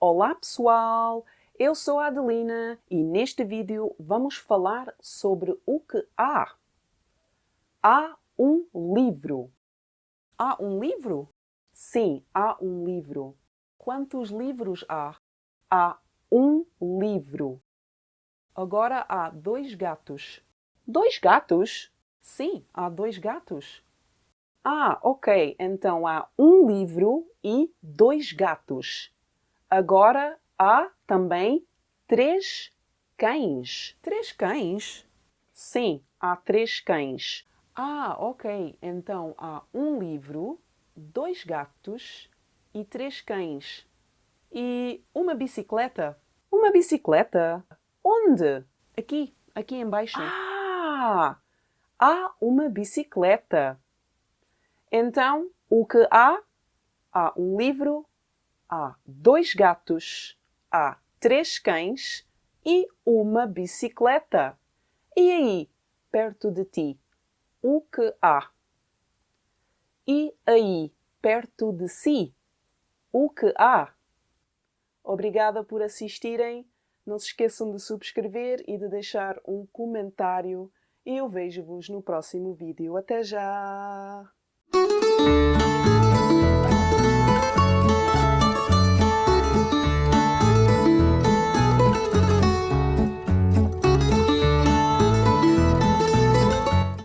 Olá pessoal, eu sou a Adelina e neste vídeo vamos falar sobre o que há. Há um livro. Há um livro? Sim, há um livro. Quantos livros há? Há um livro. Agora há dois gatos. Dois gatos? Sim, há dois gatos. Ah, ok, então há um livro e dois gatos. Agora há também três cães. Três cães? Sim, há três cães. Ah, ok. Então há um livro, dois gatos e três cães. E uma bicicleta? Uma bicicleta? Onde? Aqui embaixo. Ah! Há uma bicicleta. Então, o que há? Há um livro, há dois gatos, há três cães e uma bicicleta. E aí, perto de ti, o que há? E aí, perto de si, o que há? Obrigada por assistirem. Não se esqueçam de subscrever e de deixar um comentário. E eu vejo-vos no próximo vídeo. Até já!